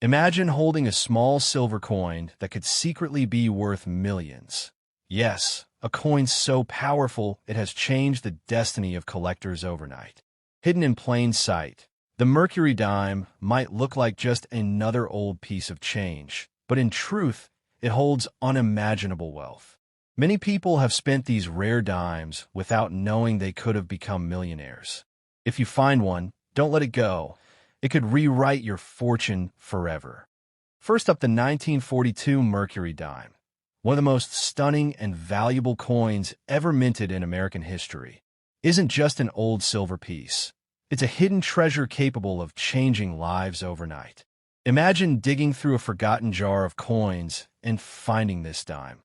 Imagine holding a small silver coin that could secretly be worth millions. Yes, a coin so powerful it has changed the destiny of collectors overnight. Hidden in plain sight, the Mercury Dime might look like just another old piece of change, but in truth, it holds unimaginable wealth. Many people have spent these rare dimes without knowing they could have become millionaires. If you find one, don't let it go. It could rewrite your fortune forever. First up, the 1942 Mercury Dime, one of the most stunning and valuable coins ever minted in American history, isn't just an old silver piece. It's a hidden treasure capable of changing lives overnight. Imagine digging through a forgotten jar of coins and finding this dime,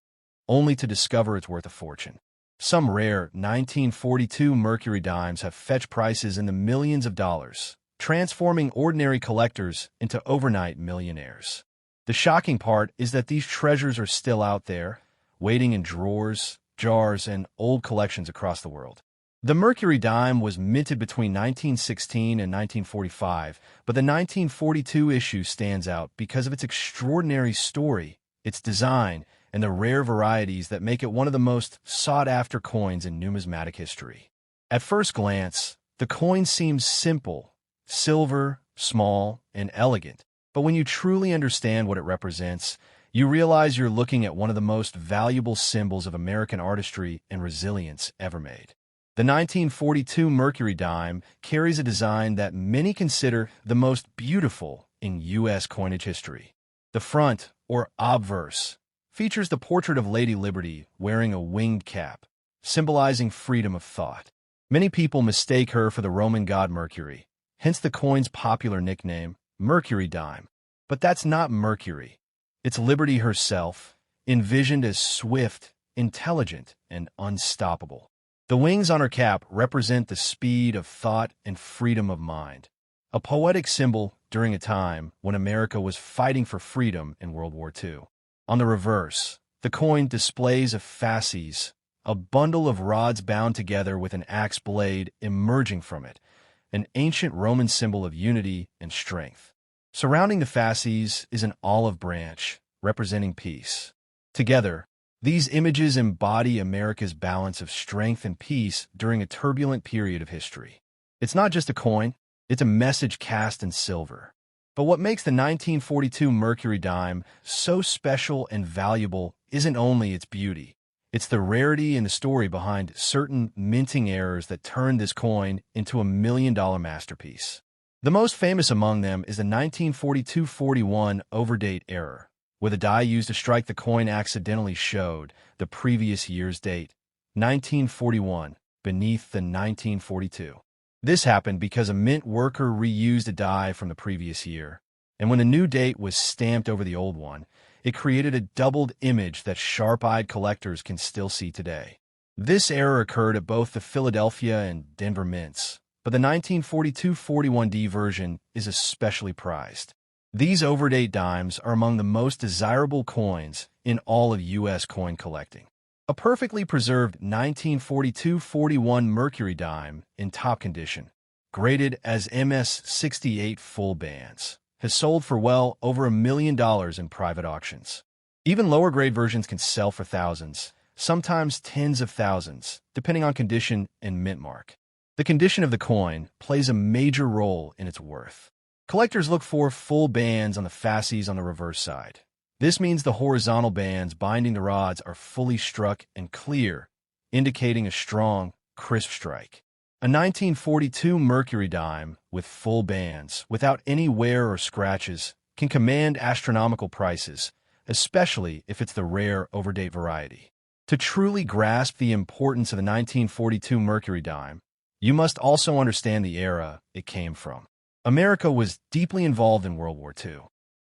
only to discover it's worth a fortune. Some rare 1942 Mercury dimes have fetched prices in the millions of dollars, transforming ordinary collectors into overnight millionaires. The shocking part is that these treasures are still out there, waiting in drawers, jars, and old collections across the world. The Mercury Dime was minted between 1916 and 1945, but the 1942 issue stands out because of its extraordinary story, its design, and the rare varieties that make it one of the most sought-after coins in numismatic history. At first glance, the coin seems simple, silver, small, and elegant, but when you truly understand what it represents, you realize you're looking at one of the most valuable symbols of American artistry and resilience ever made. The 1942 Mercury Dime carries a design that many consider the most beautiful in U.S. coinage history. The front, or obverse, features the portrait of Lady Liberty wearing a winged cap, symbolizing freedom of thought. Many people mistake her for the Roman god Mercury, hence the coin's popular nickname, Mercury Dime. But that's not Mercury. It's Liberty herself, envisioned as swift, intelligent, and unstoppable. The wings on her cap represent the speed of thought and freedom of mind, a poetic symbol during a time when America was fighting for freedom in World War II. On the reverse, the coin displays a fasces, a bundle of rods bound together with an axe blade emerging from it, an ancient Roman symbol of unity and strength. Surrounding the fasces is an olive branch, representing peace. Together, these images embody America's balance of strength and peace during a turbulent period of history. It's not just a coin, it's a message cast in silver. But what makes the 1942 Mercury Dime so special and valuable isn't only its beauty. It's the rarity and the story behind certain minting errors that turned this coin into a million-dollar masterpiece. The most famous among them is the 1942-41 overdate error, where the die used to strike the coin accidentally showed the previous year's date, 1941, beneath the 1942. This happened because a mint worker reused a die from the previous year, and when the new date was stamped over the old one, it created a doubled image that sharp-eyed collectors can still see today. This error occurred at both the Philadelphia and Denver mints, but the 1942-41D version is especially prized. These overdate dimes are among the most desirable coins in all of U.S. coin collecting. A perfectly preserved 1942-41 Mercury Dime in top condition, graded as MS-68 full bands, has sold for well over $1 million in private auctions. Even lower-grade versions can sell for thousands, sometimes tens of thousands, depending on condition and mint mark. The condition of the coin plays a major role in its worth. Collectors look for full bands on the fasces on the reverse side. This means the horizontal bands binding the rods are fully struck and clear, indicating a strong, crisp strike. A 1942 Mercury Dime with full bands, without any wear or scratches, can command astronomical prices, especially if it's the rare overdate variety. To truly grasp the importance of the 1942 Mercury Dime, you must also understand the era it came from. America was deeply involved in World War II.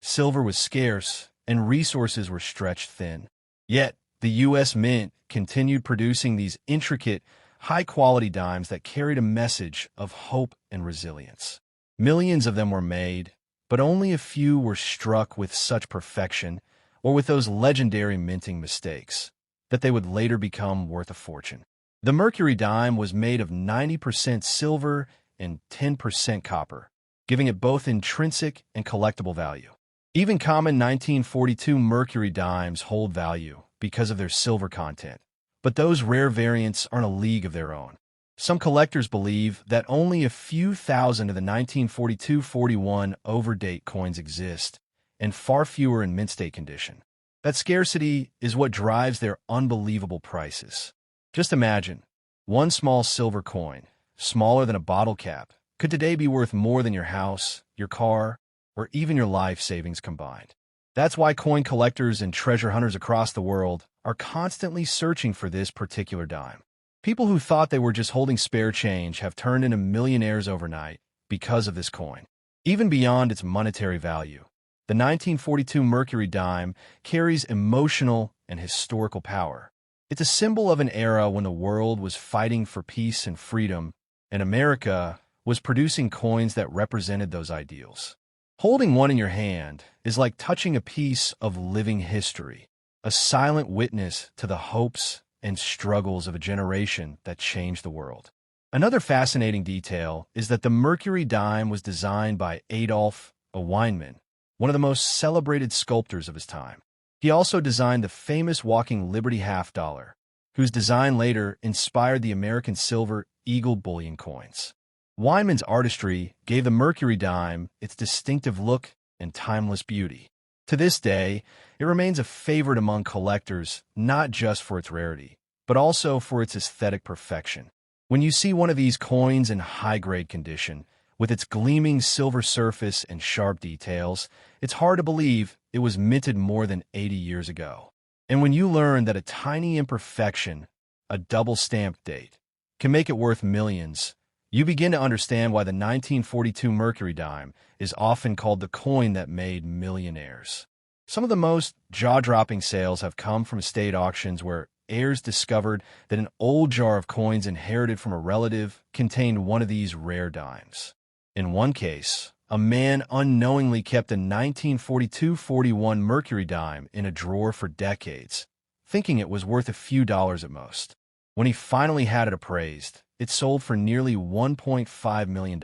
Silver was scarce, and resources were stretched thin. Yet, the U.S. Mint continued producing these intricate, high-quality dimes that carried a message of hope and resilience. Millions of them were made, but only a few were struck with such perfection or with those legendary minting mistakes that they would later become worth a fortune. The Mercury Dime was made of 90% silver and 10% copper, giving it both intrinsic and collectible value. Even common 1942 Mercury dimes hold value because of their silver content, but those rare variants are in a league of their own. Some collectors believe that only a few thousand of the 1942-41 overdate coins exist, and far fewer in mint-state condition. That scarcity is what drives their unbelievable prices. Just imagine, one small silver coin, smaller than a bottle cap, could today be worth more than your house, your car, or even your life savings combined. That's why coin collectors and treasure hunters across the world are constantly searching for this particular dime. People who thought they were just holding spare change have turned into millionaires overnight because of this coin. Even beyond its monetary value, the 1942 Mercury Dime carries emotional and historical power. It's a symbol of an era when the world was fighting for peace and freedom, and America was producing coins that represented those ideals. Holding one in your hand is like touching a piece of living history, a silent witness to the hopes and struggles of a generation that changed the world. Another fascinating detail is that the Mercury Dime was designed by Adolf Weinman, one of the most celebrated sculptors of his time. He also designed the famous Walking Liberty half dollar, whose design later inspired the American silver eagle bullion coins. Weinman's artistry gave the Mercury Dime its distinctive look and timeless beauty. To this day, it remains a favorite among collectors, not just for its rarity, but also for its aesthetic perfection. When you see one of these coins in high-grade condition, with its gleaming silver surface and sharp details, it's hard to believe it was minted more than 80 years ago. And when you learn that a tiny imperfection, a double-stamped date, can make it worth millions, you begin to understand why the 1942 Mercury Dime is often called the coin that made millionaires. Some of the most jaw-dropping sales have come from estate auctions where heirs discovered that an old jar of coins inherited from a relative contained one of these rare dimes. In one case, a man unknowingly kept a 1942-41 Mercury Dime in a drawer for decades, thinking it was worth a few dollars at most. When he finally had it appraised, it sold for nearly $1.5 million.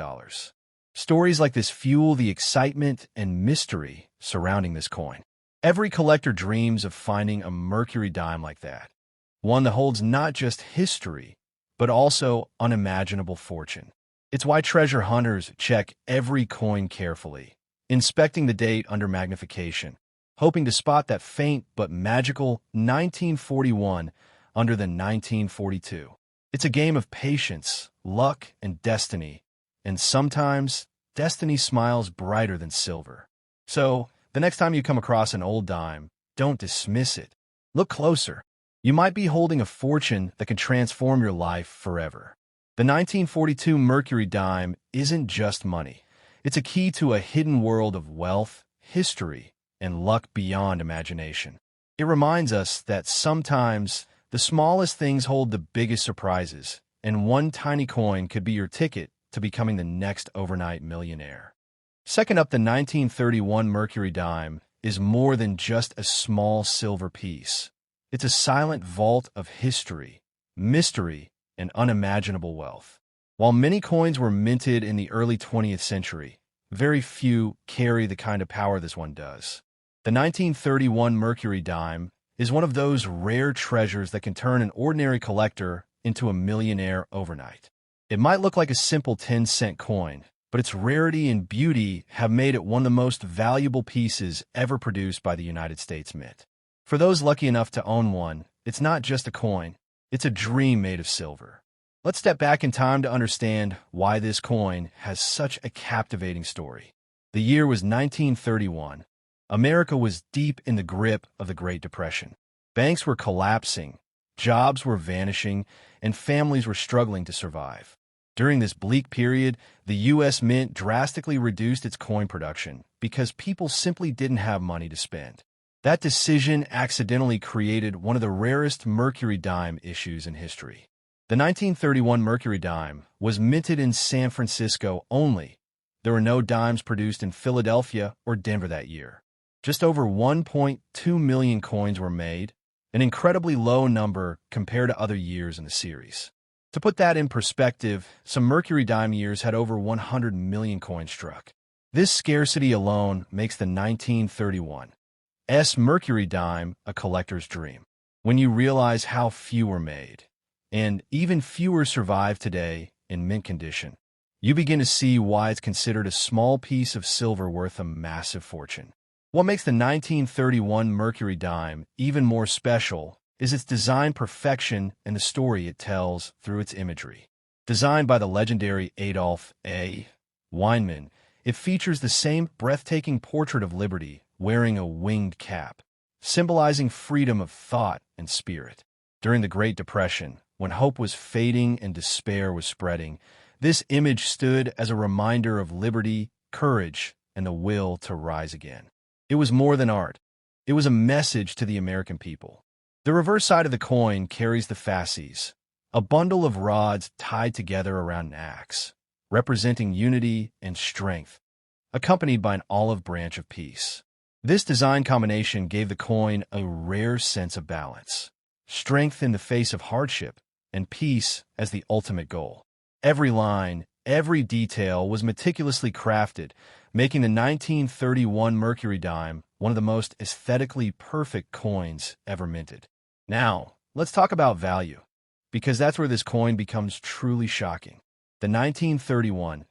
Stories like this fuel the excitement and mystery surrounding this coin. Every collector dreams of finding a Mercury Dime like that, one that holds not just history, but also unimaginable fortune. It's why treasure hunters check every coin carefully, inspecting the date under magnification, hoping to spot that faint but magical 1941 under the 1942. It's a game of patience, luck, and destiny, and sometimes destiny smiles brighter than silver. So, the next time you come across an old dime, don't dismiss it. Look closer. You might be holding a fortune that can transform your life forever. The 1942 Mercury Dime isn't just money. It's a key to a hidden world of wealth, history, and luck beyond imagination. It reminds us that sometimes the smallest things hold the biggest surprises, and one tiny coin could be your ticket to becoming the next overnight millionaire. Second up, the 1931 Mercury Dime is more than just a small silver piece. It's a silent vault of history, mystery, and unimaginable wealth. While many coins were minted in the early 20th century, very few carry the kind of power this one does. The 1931 Mercury Dime is one of those rare treasures that can turn an ordinary collector into a millionaire overnight. It might look like a simple 10-cent coin, but its rarity and beauty have made it one of the most valuable pieces ever produced by the United States Mint. For those lucky enough to own one, it's not just a coin, it's a dream made of silver. Let's step back in time to understand why this coin has such a captivating story. The year was 1931. America was deep in the grip of the Great Depression. Banks were collapsing, jobs were vanishing, and families were struggling to survive. During this bleak period, the U.S. Mint drastically reduced its coin production because people simply didn't have money to spend. That decision accidentally created one of the rarest Mercury Dime issues in history. The 1931 Mercury Dime was minted in San Francisco only. There were no dimes produced in Philadelphia or Denver that year. Just over 1.2 million coins were made, an incredibly low number compared to other years in the series. To put that in perspective, some Mercury Dime years had over 100 million coins struck. This scarcity alone makes the 1931 Mercury Dime a collector's dream. When you realize how few were made, and even fewer survive today in mint condition, you begin to see why it's considered a small piece of silver worth a massive fortune. What makes the 1931 Mercury Dime even more special is its design perfection and the story it tells through its imagery. Designed by the legendary Adolf A. Weinman, it features the same breathtaking portrait of liberty wearing a winged cap, symbolizing freedom of thought and spirit. During the Great Depression, when hope was fading and despair was spreading, this image stood as a reminder of liberty, courage, and the will to rise again. It was more than art. It was a message to the American people. The reverse side of the coin carries the fasces, a bundle of rods tied together around an axe, representing unity and strength, accompanied by an olive branch of peace. This design combination gave the coin a rare sense of balance, strength in the face of hardship, and peace as the ultimate goal. Every line, every detail was meticulously crafted, making the 1931 Mercury Dime one of the most aesthetically perfect coins ever minted. Now, let's talk about value, because that's where this coin becomes truly shocking. The 1931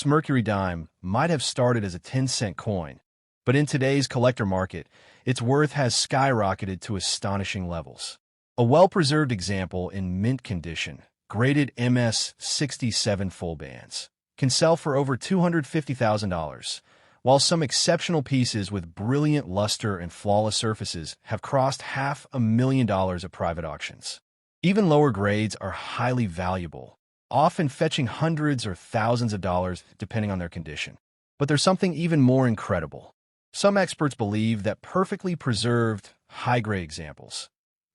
Mercury Dime might have started as a 10-cent coin, but in today's collector market, its worth has skyrocketed to astonishing levels. A well-preserved example in mint condition, graded MS-67 full bands, can sell for over $250,000, while some exceptional pieces with brilliant luster and flawless surfaces have crossed $500,000 at private auctions. Even lower grades are highly valuable, often fetching hundreds or thousands of dollars depending on their condition. But there's something even more incredible. Some experts believe that perfectly preserved, high-grade examples,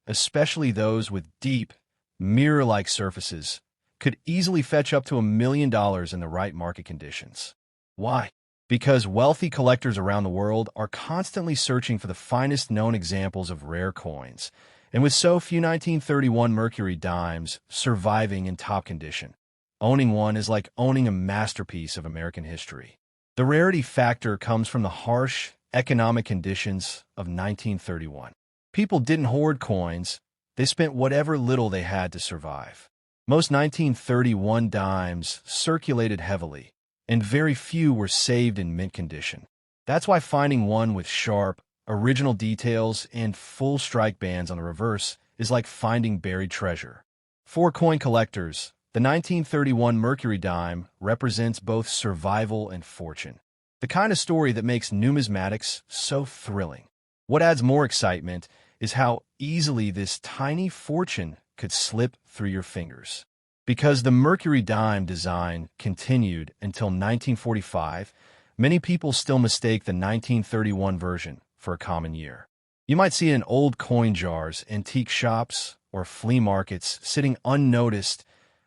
especially those with deep, mirror-like surfaces, could easily fetch up to $1 million in the right market conditions. Why? Because wealthy collectors around the world are constantly searching for the finest known examples of rare coins, and with so few 1931 Mercury Dimes surviving in top condition, owning one is like owning a masterpiece of American history. The rarity factor comes from the harsh economic conditions of 1931. People didn't hoard coins, they spent whatever little they had to survive. Most 1931 dimes circulated heavily, and very few were saved in mint condition. That's why finding one with sharp, original details and full strike bands on the reverse is like finding buried treasure. For coin collectors, the 1931 Mercury Dime represents both survival and fortune, the kind of story that makes numismatics so thrilling. What adds more excitement is how easily this tiny fortune could slip through your fingers. Because the Mercury Dime design continued until 1945, many people still mistake the 1931 version for a common year. You might see it in old coin jars, antique shops, or flea markets sitting unnoticed,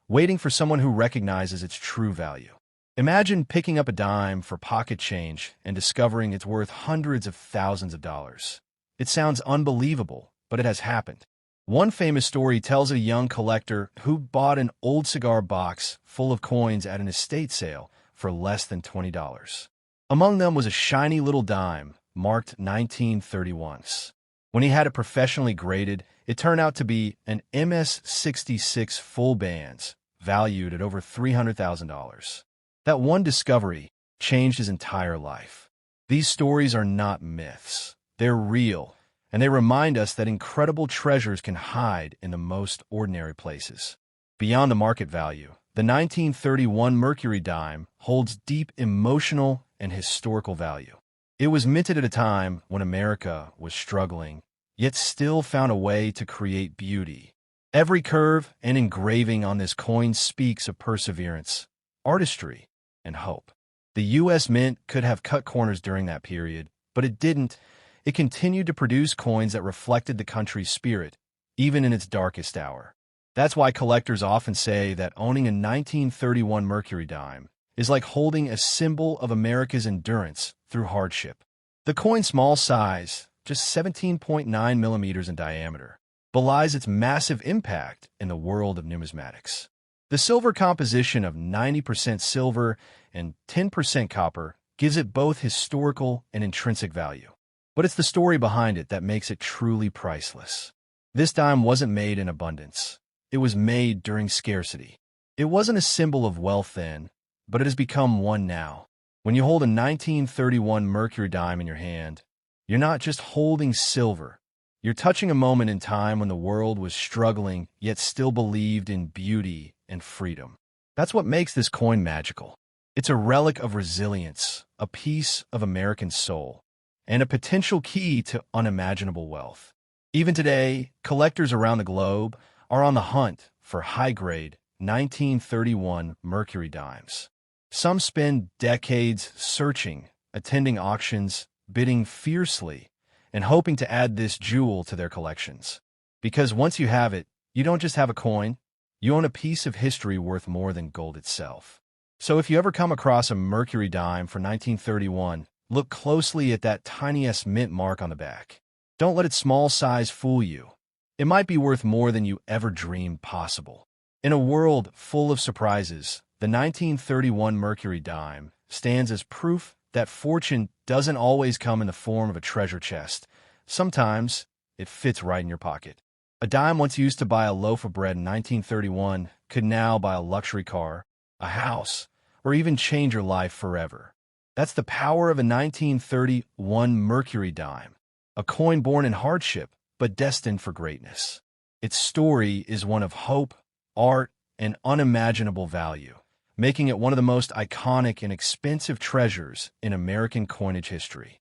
waiting for someone who recognizes its true value. Imagine picking up a dime for pocket change and discovering it's worth hundreds of thousands of dollars. It sounds unbelievable, but it has happened. One famous story tells of a young collector who bought an old cigar box full of coins at an estate sale for less than $20. Among them was a shiny little dime marked 1931s. When he had it professionally graded, it turned out to be an MS-66 full bands, valued at over $300,000. That one discovery changed his entire life. These stories are not myths. They're real, and they remind us that incredible treasures can hide in the most ordinary places. Beyond the market value, the 1931 Mercury Dime holds deep emotional and historical value. It was minted at a time when America was struggling, yet still found a way to create beauty. Every curve and engraving on this coin speaks of perseverance, artistry, and hope. The U.S. Mint could have cut corners during that period, but it didn't. It continued to produce coins that reflected the country's spirit, even in its darkest hour. That's why collectors often say that owning a 1931 Mercury Dime is like holding a symbol of America's endurance through hardship. The coin's small size, just 17.9 millimeters in diameter, belies its massive impact in the world of numismatics. The silver composition of 90% silver and 10% copper gives it both historical and intrinsic value. But it's the story behind it that makes it truly priceless. This dime wasn't made in abundance. It was made during scarcity. It wasn't a symbol of wealth then, but it has become one now. When you hold a 1931 Mercury dime in your hand, you're not just holding silver. You're touching a moment in time when the world was struggling, yet still believed in beauty and freedom. That's what makes this coin magical. It's a relic of resilience, a piece of American soul, and a potential key to unimaginable wealth. Even today, collectors around the globe are on the hunt for high-grade 1931 Mercury dimes. Some spend decades searching, attending auctions, bidding fiercely, and hoping to add this jewel to their collections. Because once you have it, you don't just have a coin, you own a piece of history worth more than gold itself. So if you ever come across a Mercury dime for 1931, look closely at that tiniest mint mark on the back. Don't let its small size fool you. It might be worth more than you ever dreamed possible. In a world full of surprises, the 1931 Mercury dime stands as proof that fortune doesn't always come in the form of a treasure chest. Sometimes it fits right in your pocket. A dime once used to buy a loaf of bread in 1931 could now buy a luxury car, a house, or even change your life forever. That's the power of a 1931 Mercury dime, a coin born in hardship but destined for greatness. Its story is one of hope, art, and unimaginable value, making it one of the most iconic and expensive treasures in American coinage history.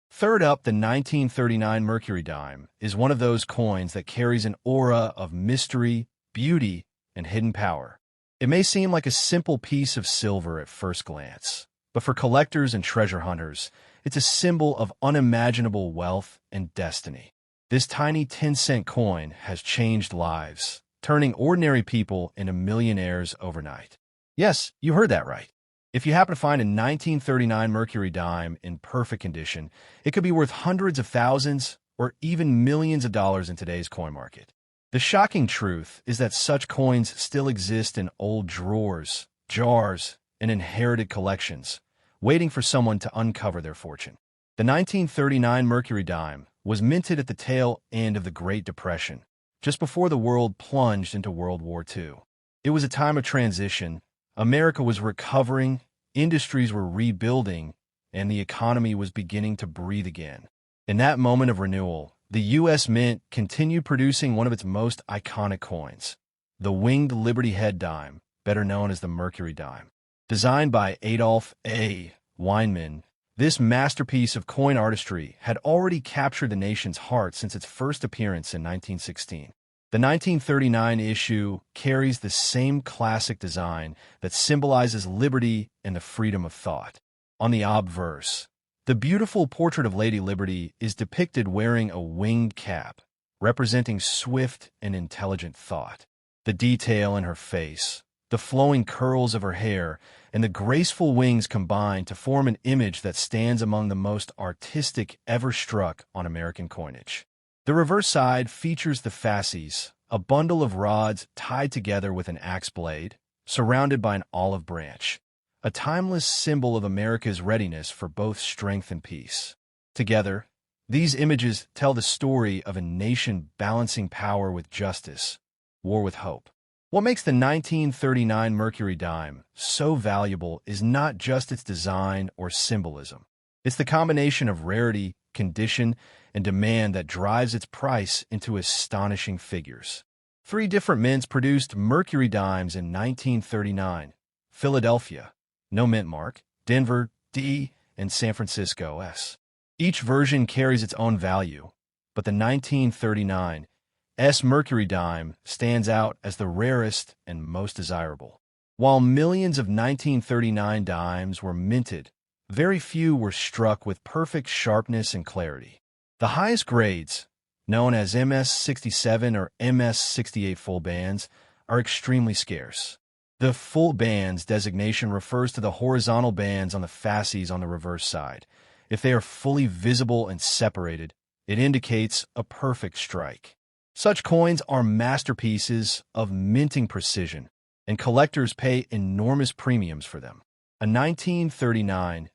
Third up, the 1939 Mercury dime is one of those coins that carries an aura of mystery, beauty, and hidden power. It may seem like a simple piece of silver at first glance, but for collectors and treasure hunters, it's a symbol of unimaginable wealth and destiny. This tiny 10-cent coin has changed lives, turning ordinary people into millionaires overnight. Yes, you heard that right. If you happen to find a 1939 Mercury dime in perfect condition, it could be worth hundreds of thousands or even millions of dollars in today's coin market. The shocking truth is that such coins still exist in old drawers, jars, and inherited collections, waiting for someone to uncover their fortune. The 1939 Mercury dime was minted at the tail end of the Great Depression, just before the world plunged into World War II. It was a time of transition. America was recovering, industries were rebuilding, and the economy was beginning to breathe again. In that moment of renewal, the U.S. Mint continued producing one of its most iconic coins, the Winged Liberty Head dime, better known as the Mercury dime. Designed by Adolph A. Weinman, this masterpiece of coin artistry had already captured the nation's heart since its first appearance in 1916. The 1939 issue carries the same classic design that symbolizes liberty and the freedom of thought. On the obverse, the beautiful portrait of Lady Liberty is depicted wearing a winged cap, representing swift and intelligent thought. The detail in her face, the flowing curls of her hair, and the graceful wings combine to form an image that stands among the most artistic ever struck on American coinage. The reverse side features the fasces, a bundle of rods tied together with an axe blade, surrounded by an olive branch, a timeless symbol of America's readiness for both strength and peace. Together, these images tell the story of a nation balancing power with justice, war with hope. What makes the 1939 Mercury dime so valuable is not just its design or symbolism. It's the combination of rarity, condition, and demand that drives its price into astonishing figures. 3 different mints produced Mercury dimes in 1939: Philadelphia, no mint mark; Denver, D; and San Francisco, S. Each version carries its own value, but the 1939 Mercury dime stands out as the rarest and most desirable. While millions of 1939 dimes were minted, very few were struck with perfect sharpness and clarity. The highest grades, known as MS-67 or MS-68 full bands, are extremely scarce. The full bands designation refers to the horizontal bands on the fasces on the reverse side. If they are fully visible and separated, it indicates a perfect strike. Such coins are masterpieces of minting precision, and collectors pay enormous premiums for them. A 1939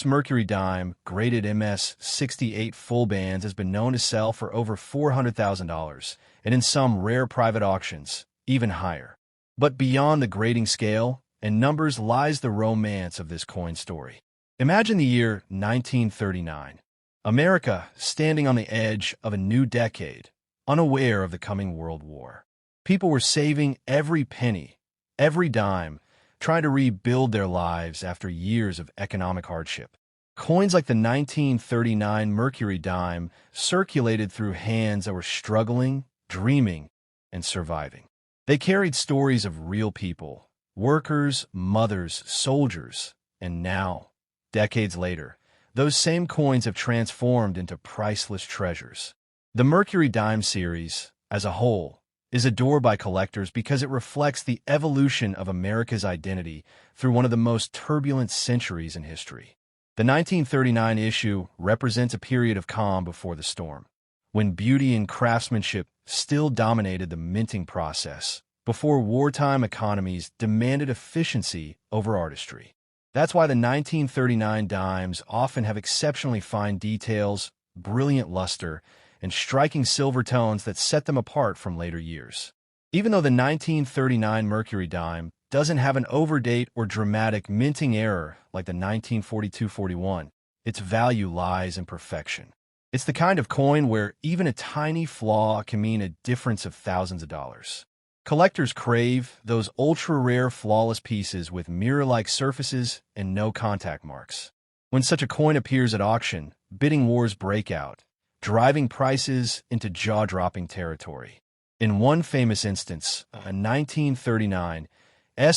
Mercury Dime, graded MS-68 full bands, has been known to sell for over $400,000, and in some rare private auctions, even higher. But beyond the grading scale and numbers lies the romance of this coin story. Imagine the year 1939. America standing on the edge of a new decade, unaware of the coming World War. People were saving every penny, every dime, trying to rebuild their lives after years of economic hardship. Coins like the 1939 Mercury Dime circulated through hands that were struggling, dreaming, and surviving. They carried stories of real people, workers, mothers, soldiers, and now, decades later, those same coins have transformed into priceless treasures. The Mercury Dime series, as a whole, is adored by collectors because it reflects the evolution of America's identity through one of the most turbulent centuries in history. The 1939 issue represents a period of calm before the storm, when beauty and craftsmanship still dominated the minting process, before wartime economies demanded efficiency over artistry. That's why the 1939 dimes often have exceptionally fine details, brilliant luster, and striking silver tones that set them apart from later years. Even though the 1939 Mercury Dime doesn't have an overdate or dramatic minting error like the 1942-41, its value lies in perfection. It's the kind of coin where even a tiny flaw can mean a difference of thousands of dollars. Collectors crave those ultra-rare flawless pieces with mirror-like surfaces and no contact marks. When such a coin appears at auction, bidding wars break out, driving prices into jaw-dropping territory. In one famous instance, a 1939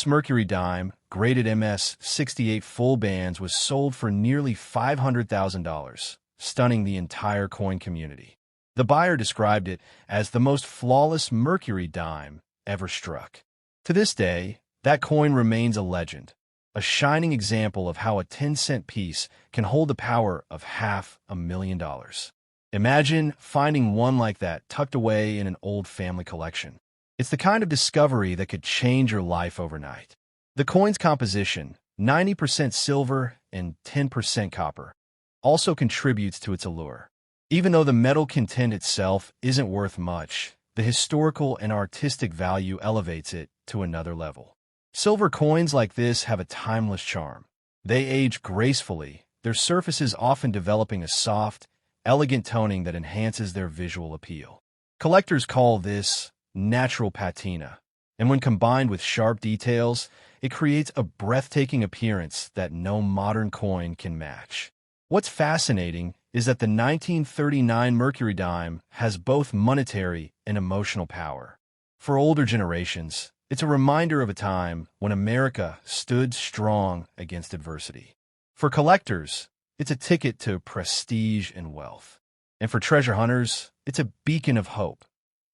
Mercury Dime, graded MS-68 full bands, was sold for nearly $500,000, stunning the entire coin community. The buyer described it as the most flawless Mercury Dime ever struck. To this day, that coin remains a legend, a shining example of how a 10-cent piece can hold the power of $500,000. Imagine finding one like that tucked away in an old family collection. It's the kind of discovery that could change your life overnight. The coin's composition, 90% silver and 10% copper, also contributes to its allure. Even though the metal content itself isn't worth much, the historical and artistic value elevates it to another level. Silver coins like this have a timeless charm. They age gracefully, their surfaces often developing a soft, elegant toning that enhances their visual appeal. Collectors call this natural patina, and when combined with sharp details, it creates a breathtaking appearance that no modern coin can match. What's fascinating is that the 1939 Mercury Dime has both monetary and emotional power. For older generations, it's a reminder of a time when America stood strong against adversity. For collectors, it's a ticket to prestige and wealth. And for treasure hunters, it's a beacon of hope,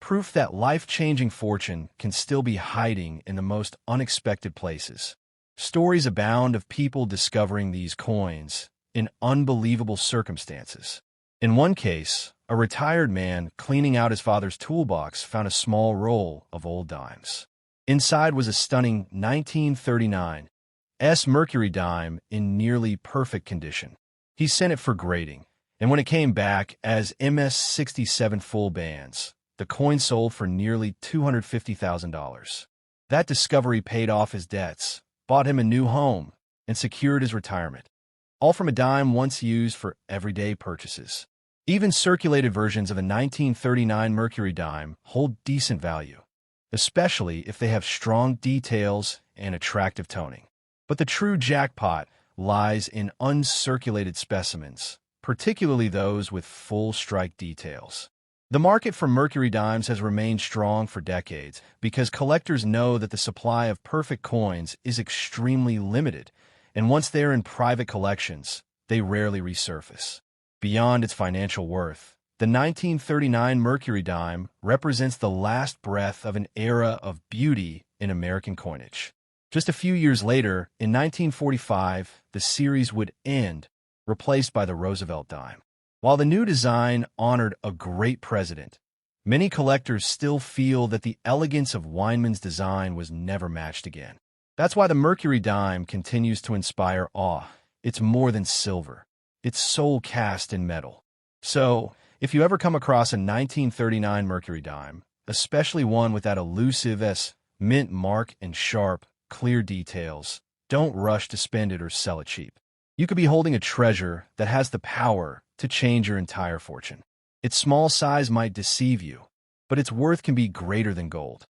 proof that life-changing fortune can still be hiding in the most unexpected places. Stories abound of people discovering these coins in unbelievable circumstances. In one case, a retired man cleaning out his father's toolbox found a small roll of old dimes. Inside was a stunning 1939 Mercury Dime in nearly perfect condition. He sent it for grading, and when it came back as MS-67 full bands, the coin sold for nearly $250,000. That discovery paid off his debts, bought him a new home, and secured his retirement, all from a dime once used for everyday purchases. Even circulated versions of the 1939 Mercury Dime hold decent value, especially if they have strong details and attractive toning. But the true jackpot lies in uncirculated specimens, particularly those with full strike details. The market for Mercury Dimes has remained strong for decades because collectors know that the supply of perfect coins is extremely limited, and once they're in private collections, they rarely resurface. Beyond its financial worth, the 1939 Mercury Dime represents the last breath of an era of beauty in American coinage. Just a few years later, in 1945, the series would end, replaced by the Roosevelt Dime. While the new design honored a great president, many collectors still feel that the elegance of Weinman's design was never matched again. That's why the Mercury Dime continues to inspire awe It's more than silver. It's soul cast in metal. So, if you ever come across a 1939 Mercury dime, especially one with that elusive mint mark and sharp, clear details, don't rush to spend it or sell it cheap. You could be holding a treasure that has the power to change your entire fortune. Its small size might deceive you, but its worth can be greater than gold.